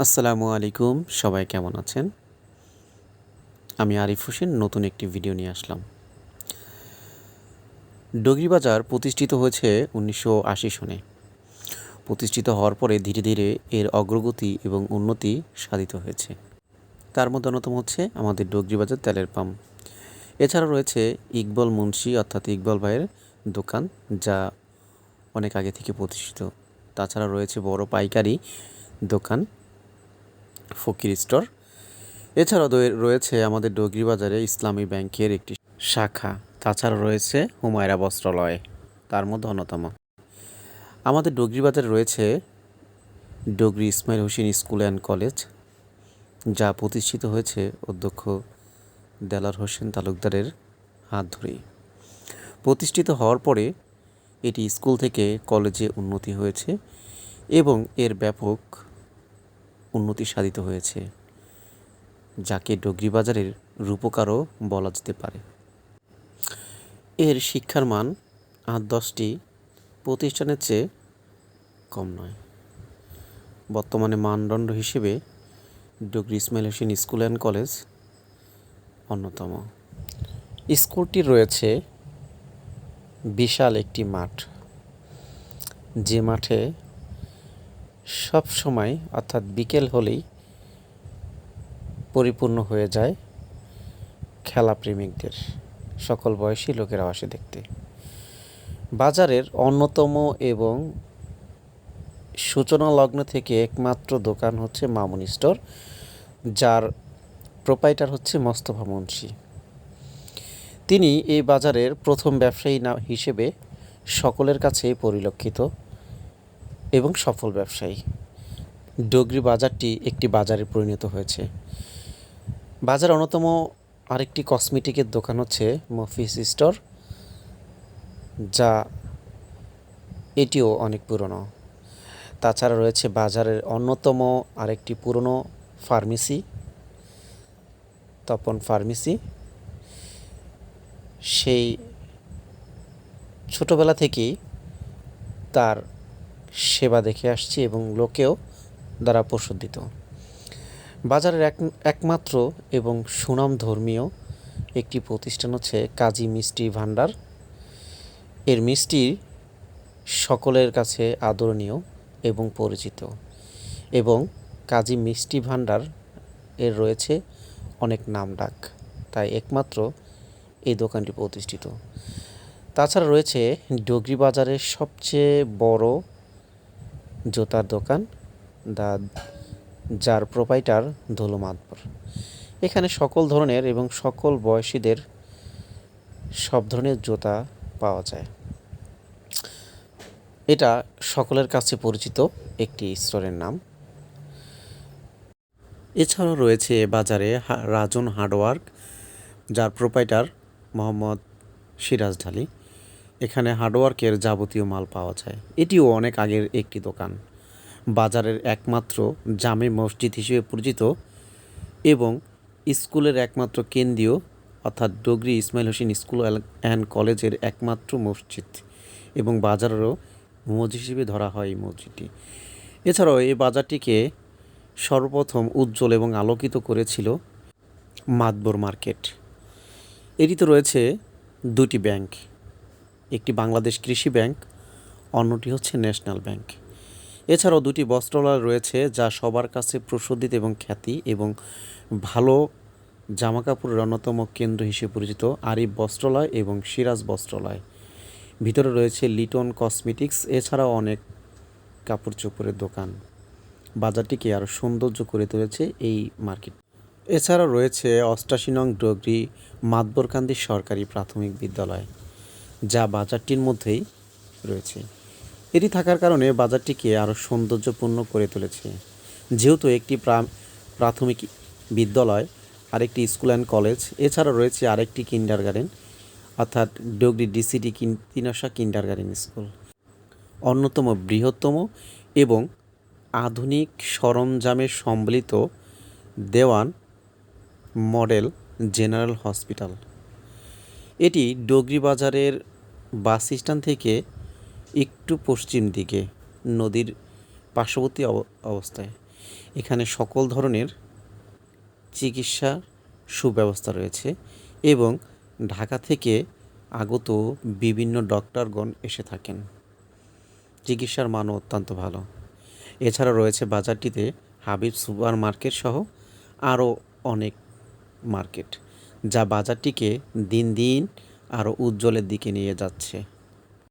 আসসালামু আলাইকুম, সবাই কেমন আছেন? আমি আরিফ হোসেন নতুন একটি ভিডিও নিয়ে আসলাম। ডগরি বাজার প্রতিষ্ঠিত হয়েছে 1980 সনে। প্রতিষ্ঠিত হওয়ার পরে ধীরে ধীরে এর অগ্রগতি এবং উন্নতি সাধিত হয়েছে। তার মধ্যে অন্যতম হচ্ছে আমাদের ডগরি বাজার তেলের পাম্প। এছাড়া রয়েছে ইকবাল মুন্সি অর্থাৎ ইকবাল ভাইয়ের দোকান, যা অনেক আগে থেকে প্রতিষ্ঠিত। তাছাড়া রয়েছে বড় পাইকারি দোকান ফকির স্টোর। এছাড়াও রয়েছে আমাদের ডগরি বাজারে ইসলামী ব্যাংকের একটি শাখা। তাছাড়া রয়েছে হুমায়রা বস্ত্রালয়, তার মধ্যে অন্যতম। আমাদের ডগরি বাজারে রয়েছে Dogri Ismail Hossain school and college, যা প্রতিষ্ঠিত হয়েছে অধ্যক্ষ দেলার হোসেন তালুকদারের হাত ধরেই। প্রতিষ্ঠিত হওয়ার পরে এটি স্কুল থেকে কলেজে উন্নতি হয়েছে এবং এর ব্যাপক উন্নতি সাধিত হয়েছে, যাকে ডগরি বাজারের রূপকারও বলা যেতে পারে। এর শিক্ষার মান 8-10টি প্রতিষ্ঠানের চেয়ে কম নয়। বর্তমানে মানদণ্ড হিসেবে Dogri Ismail Hossain school and college অন্যতম। স্কুলটির রয়েছে বিশাল একটি মাঠ, যে মাঠে সব সময় অর্থাৎ বিকেল হলেই পরিপূর্ণ হয়ে যায় খেলাপ্রেমিকদের, সকল বয়সী লোকেরা আসে দেখতে। বাজারের অন্যতম এবং সূচনা লগ্ন থেকে একমাত্র দোকান হচ্ছে মামুন স্টোর, যার প্রোপাইটার হচ্ছে মোস্তফা মুন্সি। তিনি এই বাজারের প্রথম ব্যবসায়ী হিসেবে সকলের কাছে পরিলক্ষিত এবং সফল ব্যবসায়ী। ডগরি বাজারটি একটি বাজারে পরিণত হয়েছে। বাজার অন্যতম আরেকটি কসমেটিকের দোকান হচ্ছে মফিস স্টোর, যা এটিও অনেক পুরনো। তাছাড়া রয়েছে বাজারের অন্যতম আরেকটি পুরনো ফার্মেসি, তপন ফার্মেসি। সেই ছোটোবেলা থেকেই তার সেবা দেখে আসছি এবং লোকেও দ্বারা প্রসিদ্ধ। বাজারের একমাত্র এবং সুনামধর্মীয় একটি প্রতিষ্ঠান হচ্ছে কাজী মিষ্টি ভাণ্ডার। এর মিষ্টি সকলের কাছে আদরণীয় এবং পরিচিত, এবং কাজী মিষ্টি ভাণ্ডার এর রয়েছে অনেক নামডাক, তাই একমাত্র এই দোকানটি প্রতিষ্ঠিত। তাছাড়া রয়েছে ডগরি বাজারের সবচেয়ে বড় জুতার দোকান, যার প্রোপাইটার ধুলো মাতবর। এখানে সকল ধরনের এবং সকল বয়সীদের সব ধরনের জুতা পাওয়া যায়। এটা সকলের কাছে পরিচিত একটি স্টোরের নাম। এছাড়াও রয়েছে বাজারে রাজন হার্ডওয়ার্ক, যার প্রোপাইটার মোহাম্মদ সিরাজ ঢালি। এখানে হার্ডওয়ার্কের যাবতীয় মাল পাওয়া যায়। এটিও অনেক আগের একটি দোকান, বাজারের একমাত্র জামে মসজিদ হিসেবে পরিচিত এবং স্কুলের একমাত্র কেন্দ্রীয় অর্থাৎ ডগরি ইসমাইল হোসেন স্কুল অ্যান্ড কলেজের একমাত্র মসজিদ, এবং বাজারেরও মসজিদ হিসেবে ধরা হয় এই মসজিদটি। এছাড়াও এই বাজারটিকে সর্বপ্রথম উজ্জ্বল এবং আলোকিত করেছিল মাতবর মার্কেট। এটিতে রয়েছে দুটি ব্যাংক, একটি বাংলাদেশ কৃষি ব্যাংক, অন্যটি হচ্ছে ন্যাশনাল ব্যাংক। এছাড়াও দুটি বস্ত্রালয় রয়েছে, যা সবার কাছে প্রসিদ্ধ এবং খ্যাতি এবং ভালো জামাকাপড়ের অন্যতম কেন্দ্র হিসেবে পরিচিত আরিফ বস্ত্রালয় এবং সিরাজ বস্ত্রালয়। ভিতরে রয়েছে লিটন কসমেটিক্স, এছাড়াও অনেক কাপড় চোপড়ের দোকান। বাজারটিকে আরও সৌন্দর্য করে তুলেছে এই মার্কেট। এছাড়াও রয়েছে 88 নং ডগরি মাতবরকান্দি সরকারি প্রাথমিক বিদ্যালয়, যা বাজারটির মধ্যেই রয়েছে। এটি থাকার কারণে বাজারটিকে আরও সৌন্দর্যপূর্ণ করে তুলেছে। যেহেতু একটি প্রাথমিক বিদ্যালয়, আরেকটি স্কুল অ্যান্ড কলেজ, এছাড়া রয়েছে আরেকটি কিন্ডারগার্টেন অর্থাৎ ডগরি ডিসিডি তিনশা কিন্ডারগার্টেন স্কুল, অন্যতম বৃহত্তম এবং আধুনিক সরঞ্জামে সম্বলিত দেওয়ান মডেল জেনারেল হসপিটাল। এটি ডগরি বাজারের বাস স্ট্যান্ড থেকে একটু পশ্চিম দিকে নদীর পার্শ্ববর্তী অবস্থায়। এখানে সকল ধরনের চিকিৎসার সুব্যবস্থা রয়েছে এবং ঢাকা থেকে আগত বিভিন্ন ডক্টরগণ এসে থাকেন। চিকিৎসার মানও অত্যন্ত ভালো। এছাড়া রয়েছে বাজারটিতে হাবিব সুপার মার্কেট সহ আরও অনেক মার্কেট, যা বাজারটিকে দিন দিন আরও উজ্জ্বলের দিকে নিয়ে যাচ্ছে।